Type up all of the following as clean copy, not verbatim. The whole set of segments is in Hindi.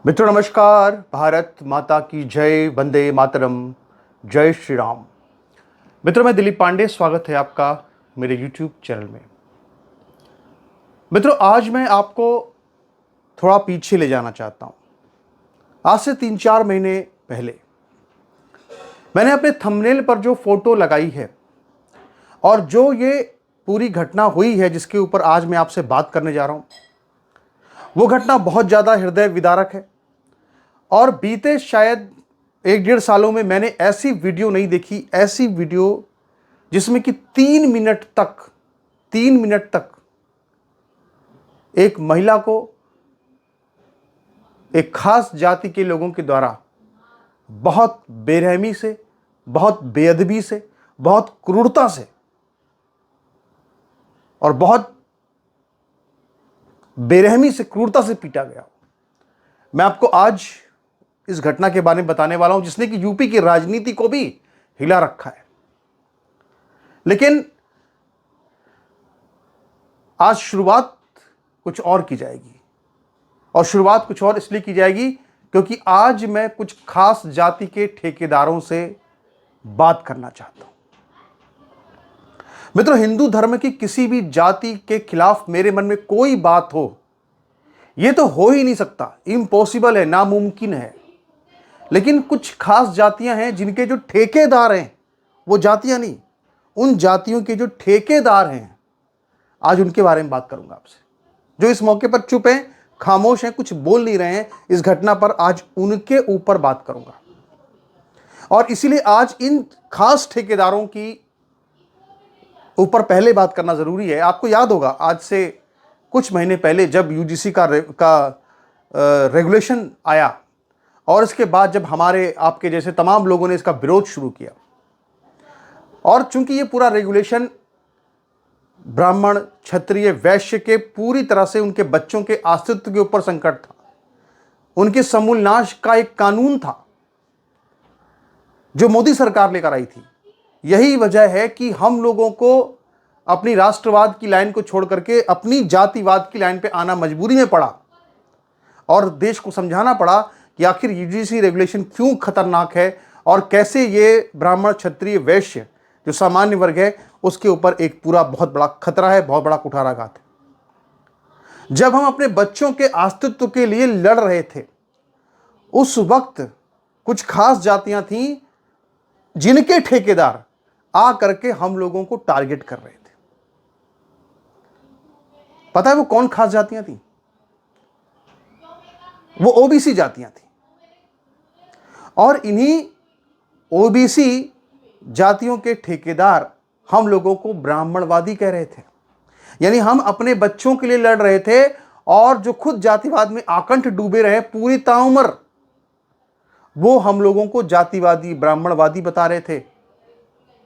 मित्रों नमस्कार। भारत माता की जय, वंदे मातरम, जय श्री राम। मित्रों मैं दिलीप पांडे, स्वागत है आपका मेरे YouTube चैनल में। मित्रों आज मैं आपको थोड़ा पीछे ले जाना चाहता हूं। आज से 3-4 महीने पहले मैंने अपने थंबनेल पर जो फोटो लगाई है और जो ये पूरी घटना हुई है जिसके ऊपर आज मैं आपसे बात करने जा रहा हूं, वो घटना बहुत ज़्यादा हृदय विदारक है। और बीते शायद 1-1.5 सालों में मैंने ऐसी वीडियो नहीं देखी, ऐसी वीडियो जिसमें कि 3 मिनट तक एक महिला को एक खास जाति के लोगों के द्वारा बहुत बेरहमी से, बहुत बेअदबी से, बहुत क्रूरता से और बहुत बेरहमी से, क्रूरता से पीटा गया। मैं आपको आज इस घटना के बारे में बताने वाला हूं जिसने कि यूपी की राजनीति को भी हिला रखा है। लेकिन आज शुरुआत कुछ और की जाएगी, और शुरुआत कुछ और इसलिए की जाएगी क्योंकि आज मैं कुछ खास जाति के ठेकेदारों से बात करना चाहता हूं। मित्रों, हिंदू धर्म की किसी भी जाति के खिलाफ मेरे मन में कोई बात हो, यह तो हो ही नहीं सकता, इम्पॉसिबल है, नामुमकिन है। लेकिन कुछ खास जातियां हैं जिनके जो ठेकेदार हैं, वो जातियां नहीं, उन जातियों के जो ठेकेदार हैं, आज उनके बारे में बात करूंगा आपसे, जो इस मौके पर चुप हैं, खामोश हैं, कुछ बोल नहीं रहे हैं। इस घटना पर आज उनके ऊपर बात करूंगा। और इसीलिए आज इन खास ठेकेदारों की ऊपर पहले बात करना जरूरी है। आपको याद होगा आज से कुछ महीने पहले जब यूजीसी का रेगुलेशन आया और इसके बाद जब हमारे आपके जैसे तमाम लोगों ने इसका विरोध शुरू किया, और चूंकि ये पूरा रेगुलेशन ब्राह्मण, क्षत्रिय, वैश्य के पूरी तरह से उनके बच्चों के अस्तित्व के ऊपर संकट था, उनके समूल नाश का एक कानून था जो मोदी सरकार लेकर आई थी। यही वजह है कि हम लोगों को अपनी राष्ट्रवाद की लाइन को छोड़ करके अपनी जातिवाद की लाइन पे आना मजबूरी में पड़ा, और देश को समझाना पड़ा कि आखिर यूजीसी रेगुलेशन क्यों खतरनाक है और कैसे ये ब्राह्मण, क्षत्रिय, वैश्य जो सामान्य वर्ग है उसके ऊपर एक पूरा बहुत बड़ा खतरा है, बहुत बड़ा कुठाराघात है। जब हम अपने बच्चों के अस्तित्व के लिए लड़ रहे थे, उस वक्त कुछ खास जातियां थीं जिनके ठेकेदार आ करके हम लोगों को टारगेट कर रहे थे। पता है वो कौन खास जातियां थीं? वो ओबीसी जातियां थीं। और इन्हीं ओबीसी जातियों के ठेकेदार हम लोगों को ब्राह्मणवादी कह रहे थे। यानी हम अपने बच्चों के लिए लड़ रहे थे और जो खुद जातिवाद में आकंठ डूबे रहे पूरी ताउम्र, वो हम लोगों को जातिवादी, ब्राह्मणवादी बता रहे थे।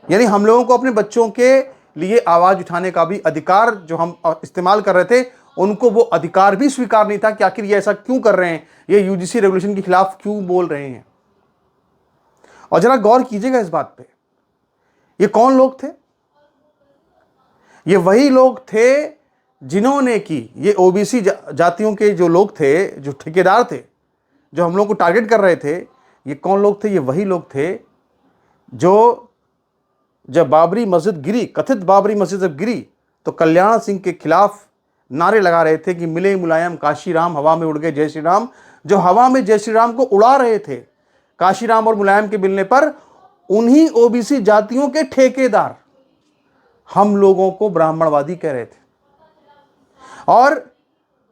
यानी हम लोगों को अपने बच्चों के लिए आवाज उठाने का भी अधिकार जो हम इस्तेमाल कर रहे थे, उनको वो अधिकार भी स्वीकार नहीं था कि आखिर ये ऐसा क्यों कर रहे हैं, ये यूजीसी रेगुलेशन के खिलाफ क्यों बोल रहे हैं। और जरा गौर कीजिएगा इस बात पे, ये कौन लोग थे? ये वही लोग थे जिन्होंने की ये ओबीसी जातियों के जो लोग थे, जो ठेकेदार थे, जो हम लोग को टारगेट कर रहे थे, ये कौन लोग थे? ये वही लोग थे जो जब बाबरी मस्जिद गिरी, कथित बाबरी मस्जिद जब गिरी, तो कल्याण सिंह के खिलाफ नारे लगा रहे थे कि मिले मुलायम काशी राम, हवा में उड़ गए जय श्री राम। जो हवा में जय श्री राम को उड़ा रहे थे काशी राम और मुलायम के मिलने पर, उन्हीं ओबीसी जातियों के ठेकेदार हम लोगों को ब्राह्मणवादी कह रहे थे। और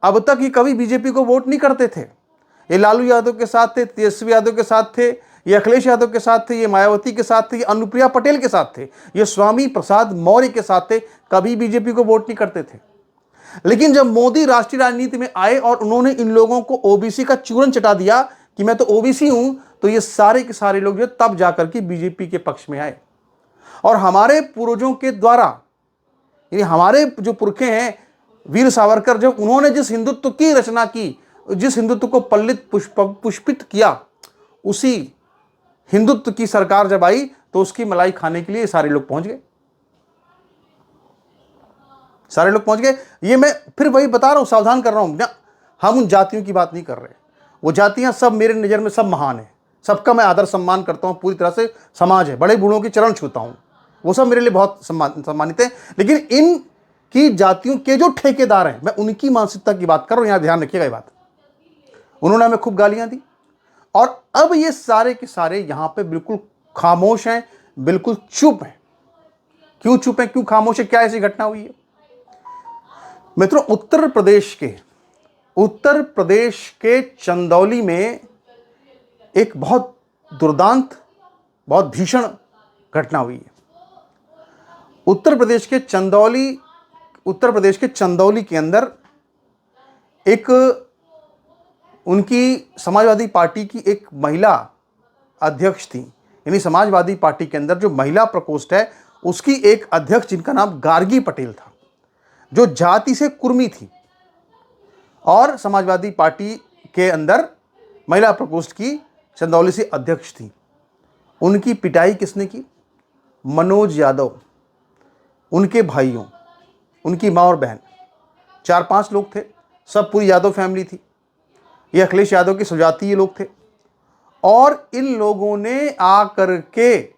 अब तक ये कभी बीजेपी को वोट नहीं करते थे। ये लालू यादव के साथ थे, तेजस्वी यादव के साथ थे, ये अखिलेश यादव के साथ थे, ये मायावती के साथ थे, ये अनुप्रिया पटेल के साथ थे, ये स्वामी प्रसाद मौर्य के साथ थे, कभी बीजेपी को वोट नहीं करते थे। लेकिन जब मोदी राष्ट्रीय राजनीति में आए और उन्होंने इन लोगों को ओबीसी का चूरन चटा दिया कि मैं तो ओबीसी हूं, तो ये सारे के सारे लोग जो तब जाकर के बीजेपी के पक्ष में आए। और हमारे पूर्वजों के द्वारा, यानी हमारे जो पुरखे हैं वीर सावरकर, जब उन्होंने जिस हिंदुत्व की रचना की, जिस हिंदुत्व को पल्लित पुष्पित किया, उसी हिंदुत्व की सरकार जब आई तो उसकी मलाई खाने के लिए सारे लोग पहुंच गए। ये मैं फिर वही बता रहा हूं, सावधान कर रहा हूं, हम उन जातियों की बात नहीं कर रहे। वो जातियां सब मेरे नज़र में सब महान है, सबका मैं आदर सम्मान करता हूँ, पूरी तरह से समाज है, बड़े बूढ़ों के चरण छूता हूँ, वो सब मेरे लिए बहुत सम्मानित है। लेकिन इन की जातियों के जो ठेकेदार हैं, मैं उनकी मानसिकता की बात कर रहा हूँ, यहाँ ध्यान रखिएगा ये बात। उन्होंने हमें खूब गालियाँ दी और अब ये सारे के सारे यहाँ पे बिल्कुल खामोश हैं, बिल्कुल चुप हैं। क्यों चुप हैं, क्यों खामोश है, क्या ऐसी घटना हुई है? मित्रों, उत्तर प्रदेश के चंदौली में एक बहुत दुर्दांत, बहुत भीषण घटना हुई है। उत्तर प्रदेश के चंदौली के अंदर एक उनकी समाजवादी पार्टी की एक महिला अध्यक्ष थी, यानी समाजवादी पार्टी के अंदर जो महिला प्रकोष्ठ है उसकी एक अध्यक्ष, जिनका नाम गार्गी पटेल था, जो जाति से कुर्मी थी और समाजवादी पार्टी के अंदर महिला प्रकोष्ठ की चंदौली से अध्यक्ष थी। उनकी पिटाई किसने की? मनोज यादव, उनके भाइयों, उनकी माँ और बहन, 4-5 लोग थे, सब पूरी यादव फैमिली थी। ये अखिलेश यादव के सुजातीय लोग थे और इन लोगों ने आकर के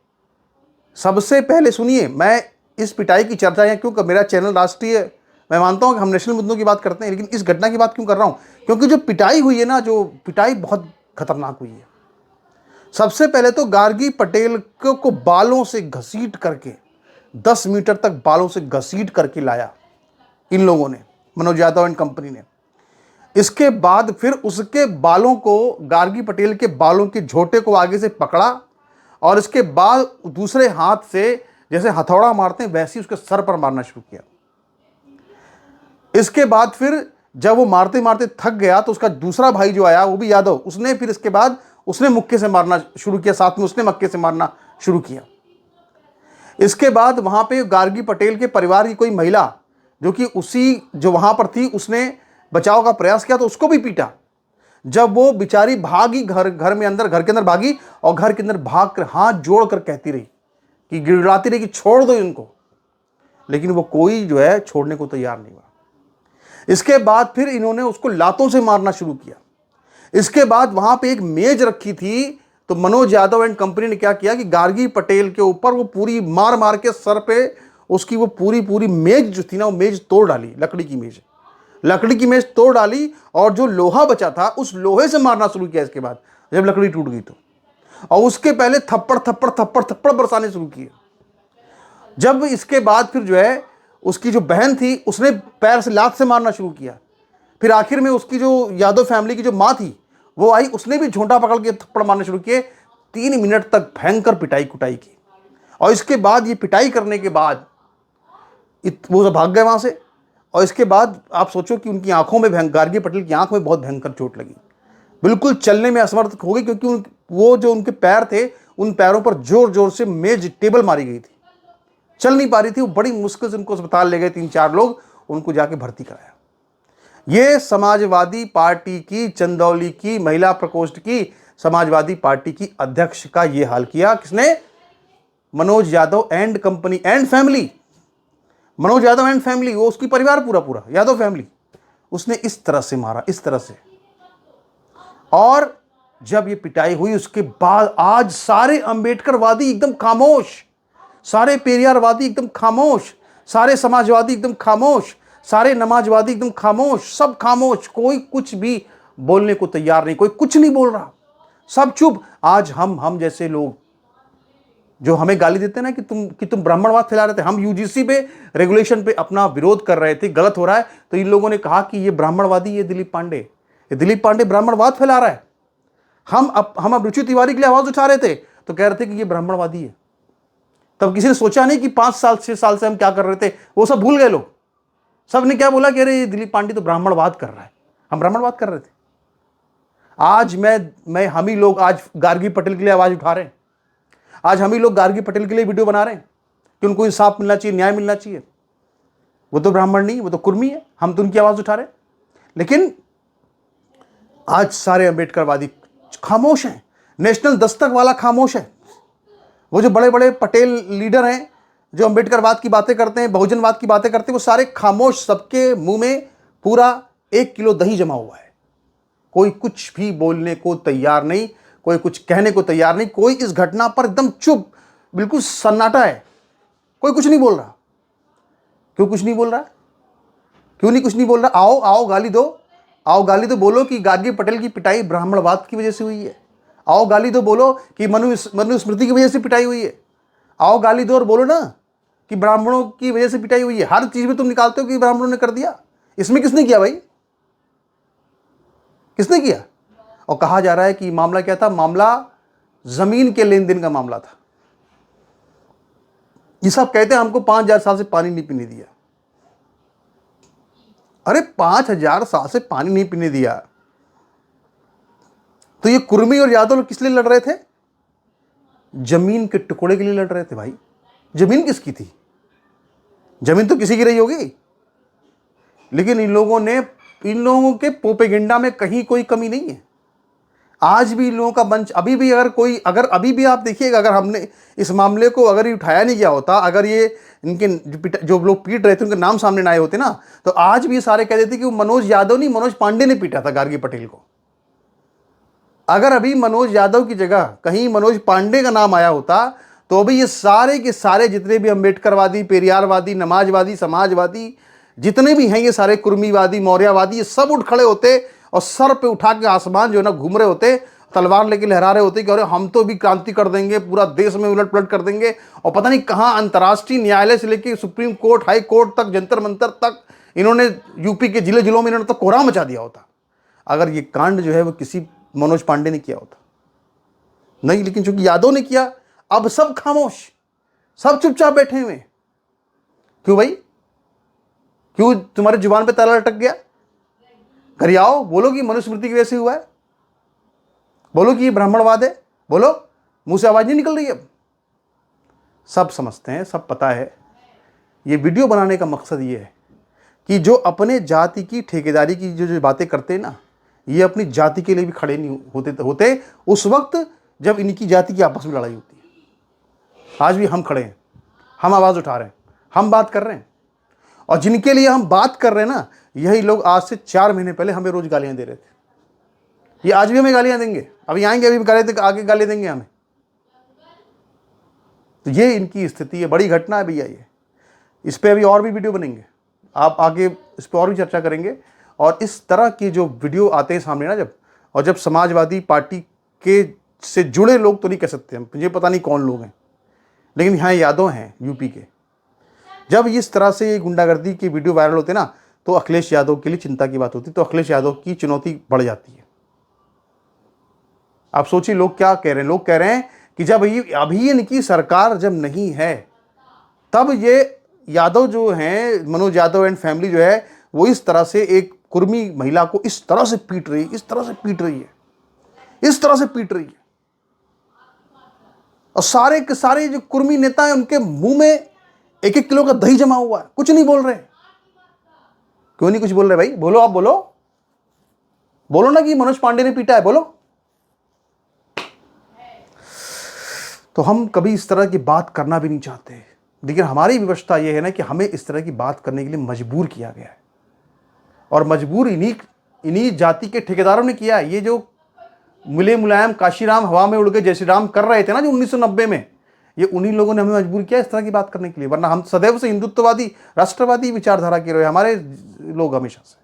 सबसे पहले, सुनिए, मैं इस पिटाई की चर्चा यहाँ क्यों मेरा चैनल राष्ट्रीय, मैं मानता हूँ कि हम नेशनल मुद्दों की बात करते हैं, लेकिन इस घटना की बात क्यों कर रहा हूँ? क्योंकि जो पिटाई हुई है ना, जो पिटाई बहुत खतरनाक हुई है। सबसे पहले तो गार्गी पटेल को बालों से घसीट करके 10 मीटर तक बालों से घसीट करके लाया इन लोगों ने, मनोज यादव एंड कंपनी ने। इसके बाद फिर उसके बालों को, गार्गी पटेल के बालों के झोटे को आगे से पकड़ा और इसके बाद दूसरे हाथ से जैसे हथौड़ा मारते हैं वैसे ही उसके सर पर मारना शुरू किया। इसके बाद फिर जब वो मारते मारते थक गया तो उसका दूसरा भाई जो आया, वो भी यादव, उसने फिर इसके बाद उसने मुक्के से मारना शुरू किया, साथ में उसने मक्के से मारना शुरू किया। इसके बाद वहां पे गार्गी पटेल के परिवार की कोई महिला जो वहां पर थी, उसने बचाव का प्रयास किया तो उसको भी पीटा। जब वो बेचारी भागी घर के अंदर भागी और घर के अंदर भाग कर हाथ जोड़ कर कहती रही कि गिड़गिड़ाती रही कि छोड़ दो इनको, लेकिन वो कोई जो है छोड़ने को तैयार नहीं हुआ। इसके बाद फिर इन्होंने उसको लातों से मारना शुरू किया। इसके बाद वहां पे एक मेज रखी थी, तो मनोज यादव एंड कंपनी ने क्या किया कि गार्गी पटेल के ऊपर वो पूरी मार मार के सर पे उसकी वो पूरी मेज जो थी ना, वो मेज तोड़ डाली, लकड़ी की मेज तोड़ डाली और जो लोहा बचा था उस लोहे से मारना शुरू किया। इसके बाद जब लकड़ी टूट गई तो, और उसके पहले थप्पड़ बरसाने शुरू किए। जब इसके बाद फिर जो है उसकी जो बहन थी उसने पैर से लात से मारना शुरू किया। फिर आखिर में उसकी जो यादव फैमिली की जो माँ थी वो आई, उसने भी झोंटा पकड़ के थप्पड़ मारने शुरू किए। 3 मिनट तक भयंकर पिटाई कुटाई की और इसके बाद ये पिटाई करने के बाद वो सब भाग गए वहां से। और इसके बाद आप सोचो कि उनकी आंखों में, गार्गी पटेल की आंख में बहुत भयंकर चोट लगी, बिल्कुल चलने में असमर्थ हो गई, क्योंकि वो जो उनके पैर थे उन पैरों पर जोर जोर से मेज टेबल मारी गई थी, चल नहीं पा रही थी वो। बड़ी मुश्किल से उनको अस्पताल ले गए 3-4 लोग, उनको जाके भर्ती कराया। ये समाजवादी पार्टी की, चंदौली की महिला प्रकोष्ठ की समाजवादी पार्टी की अध्यक्ष का ये हाल किया किसने? Manoj Yadav and company and family, Manoj Yadav and family, वो उसकी परिवार पूरा यादव फैमिली, उसने इस तरह से मारा, इस तरह से। और जब ये पिटाई हुई उसके बाद आज सारे अंबेडकरवादी एकदम खामोश, सारे पेरियारवादी एकदम खामोश, सारे समाजवादी एकदम खामोश, सारे नमाजवादी एकदम खामोश, सब खामोश, कोई कुछ भी बोलने को तैयार नहीं, कोई कुछ नहीं बोल रहा, सब चुप। आज हम जैसे लोग जो हमें गाली देते हैं ना कि तुम ब्राह्मणवाद फैला रहे थे, हम यूजीसी पे रेगुलेशन पे अपना विरोध कर रहे थे, गलत हो रहा है, तो इन लोगों ने कहा कि ये ब्राह्मणवादी, ये दिलीप पांडे ब्राह्मणवाद फैला रहा है। हम अब रुचि तिवारी के लिए आवाज उठा रहे थे तो कह रहे थे कि ये ब्राह्मणवादी है। तब किसी ने सोचा नहीं कि 5-6 साल से हम क्या कर रहे थे, वो सब भूल गए लोग। सब ने क्या बोला कि अरे ये दिलीप पांडे तो ब्राह्मणवाद कर रहा है, हम ब्राह्मणवाद कर रहे थे। आज हम ही लोग आज गार्गी पटेल के लिए आवाज उठा रहे हैं, आज हम ही लोग गार्गी पटेल के लिए वीडियो बना रहे हैं कि उनको इंसाफ मिलना चाहिए, न्याय मिलना चाहिए। वो तो ब्राह्मण नहीं, वो तो कुर्मी है, हम तो उनकी आवाज उठा रहे हैं। लेकिन आज सारे अंबेडकरवादी खामोश हैं, नेशनल दस्तक वाला खामोश है। वो जो बड़े बड़े पटेल लीडर हैं जो अंबेडकरवाद की बातें करते हैं, बहुजनवाद की बातें करते हैं, वो सारे खामोश, सबके मुंह में पूरा 1 किलो दही जमा हुआ है, कोई कुछ भी बोलने को तैयार नहीं, कोई कुछ कहने को तैयार नहीं, कोई इस घटना पर एकदम चुप, बिल्कुल सन्नाटा है, कोई कुछ नहीं बोल रहा। क्यों कुछ नहीं बोल रहा? क्यों नहीं कुछ नहीं बोल रहा? आओ आओ गाली दो, आओ गाली दो, बोलो कि गार्गी पटेल की पिटाई ब्राह्मणवाद की वजह से हुई है। आओ गाली दो, बोलो कि मनुस्मृति की वजह से पिटाई हुई है। आओ गाली दो और बोलो ना कि ब्राह्मणों की वजह से पिटाई हुई है। हर चीज में तुम निकालते हो कि ब्राह्मणों ने कर दिया। इसमें किसने किया भाई? किसने किया? और कहा जा रहा है कि मामला क्या था? मामला जमीन के लेन देन का मामला था। ये सब कहते हैं हमको 5000 साल से पानी नहीं पीने दिया। अरे 5000 साल से पानी नहीं पीने दिया तो ये कुर्मी और यादव किस लिए लड़ रहे थे? जमीन के टुकड़े के लिए लड़ रहे थे भाई। जमीन किसकी थी? जमीन तो किसी की रही होगी, लेकिन इन लोगों के प्रोपेगेंडा में कहीं कोई कमी नहीं है। आज भी इन लोगों का मंच, अभी भी अभी भी आप देखिएगा, अगर हमने इस मामले को अगर उठाया नहीं गया होता, अगर ये इनके जो लोग पीट रहे थे उनके नाम सामने ना आए होते ना, तो आज भी सारे कह देते कि वो मनोज यादव नहीं, मनोज पांडे ने पीटा था गार्गी पटेल को। अगर अभी मनोज यादव की जगह कहीं मनोज पांडे का नाम आया होता तो अभी ये सारे के सारे जितने भी अम्बेडकरवादी, पेरियारवादी, नमाजवादी, समाजवादी जितने भी हैं, ये सारे कुर्मीवादी, मौर्यवादी, ये सब उठ खड़े होते और सर पे उठा के आसमान जो है ना घूम रहे होते, तलवार लेके लहरा रहे होते कि अरे हम तो भी क्रांति कर देंगे, पूरा देश में उलट पलट कर देंगे। और पता नहीं कहाँ अंतर्राष्ट्रीय न्यायालय से लेके सुप्रीम कोर्ट, हाई कोर्ट तक, जंतर मंतर तक इन्होंने यूपी के जिलों में इन्होंने तो कोहरा मचा दिया होता अगर ये कांड जो है वो किसी मनोज पांडे ने किया होता। नहीं, लेकिन चूंकि यादव ने किया, अब सब खामोश, सब चुपचाप बैठे हुए। क्यों भाई? क्यों तुम्हारी जुबान पे ताला लटक गया? घर आओ, बोलो कि मनुस्मृति की वजह से हुआ है, बोलो कि ये ब्राह्मणवाद है, बोलो, मुंह से आवाज नहीं निकल रही है। अब सब समझते हैं, सब पता है। ये वीडियो बनाने का मकसद ये है कि जो अपने जाति की ठेकेदारी की जो बातें करते हैं ना, ये अपनी जाति के लिए भी खड़े नहीं होते उस वक्त जब इनकी जाति की आपस में लड़ाई होती है। आज भी हम खड़े हैं, हम आवाज उठा रहे हैं, हम बात कर रहे हैं, और जिनके लिए हम बात कर रहे हैं ना, यही लोग आज से 4 महीने पहले हमें रोज गालियां दे रहे थे। ये आज भी हमें गालियां देंगे, अभी आएंगे, अभी गाली आगे गाली देंगे हमें। तो ये इनकी स्थिति है, बड़ी घटना है भैया ये। इस पे अभी और भी वीडियो बनेंगे, आप आगे इस पर और भी चर्चा करेंगे। और इस तरह के जो वीडियो आते हैं सामने ना, जब समाजवादी पार्टी के से जुड़े लोग, तो नहीं कह सकते हम, मुझे पता नहीं कौन लोग हैं, लेकिन यहाँ यादव हैं यूपी के, जब इस तरह से गुंडागर्दी की वीडियो वायरल होते ना, तो अखिलेश यादव के लिए चिंता की बात होती, तो अखिलेश यादव की चुनौती बढ़ जाती है। आप सोचिए लोग क्या कह रहे हैं। लोग कह रहे हैं कि जब अभी इनकी सरकार जब नहीं है, तब ये यादव जो हैं, मनोज यादव एंड फैमिली जो है, वो इस तरह से एक कुर्मी महिला को इस तरह से पीट रही है, इस तरह से पीट रही है, इस तरह से पीट रही है। और सारे के सारे जो कुर्मी नेता हैं, उनके मुंह में 1-1 किलो का दही जमा हुआ है, कुछ नहीं बोल रहे। क्यों नहीं कुछ बोल रहे भाई? बोलो, आप बोलो ना कि मनोज पांडे ने पीटा है, बोलो। तो हम कभी इस तरह की बात करना भी नहीं चाहते, लेकिन हमारी व्यवस्था यह है ना कि हमें इस तरह की बात करने के लिए मजबूर किया गया है, और मजबूर इन्हीं जाति के ठेकेदारों ने किया है। ये जो मुलायम काशीराम हवा में उड़ के जय श्री राम कर रहे थे ना, जो 1990 में, ये उन्हीं लोगों ने हमें मजबूर किया इस तरह की बात करने के लिए। वरना हम सदैव से हिंदुत्ववादी, राष्ट्रवादी विचारधारा के रहे हमारे लोग हमेशा से।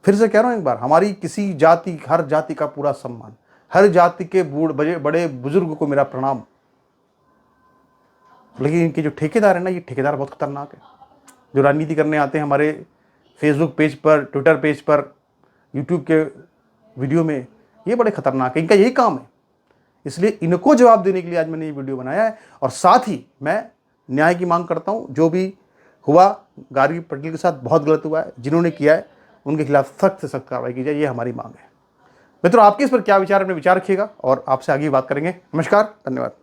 फिर से कह रहा हूं एक बार, हमारी किसी जाति, हर जाति का पूरा सम्मान, हर जाति के बड़े बुजुर्ग को मेरा प्रणाम। लेकिन इनके जो ठेकेदार है ना, ये ठेकेदार बहुत खतरनाक है। जो राजनीति करने आते हैं हमारे फेसबुक पेज पर, ट्विटर पेज पर, यूट्यूब के वीडियो में, ये बड़े खतरनाक है, इनका यही काम है। इसलिए इनको जवाब देने के लिए आज मैंने ये वीडियो बनाया है। और साथ ही मैं न्याय की मांग करता हूँ। जो भी हुआ गार्गी पटेल के साथ बहुत गलत हुआ है, जिन्होंने किया है उनके खिलाफ सख्त से सख्त कार्रवाई की जाए, ये हमारी मांग है। मित्रों, आपके इस पर क्या विचार, अपने विचार रखिएगा और आपसे आगे बात करेंगे। नमस्कार, धन्यवाद।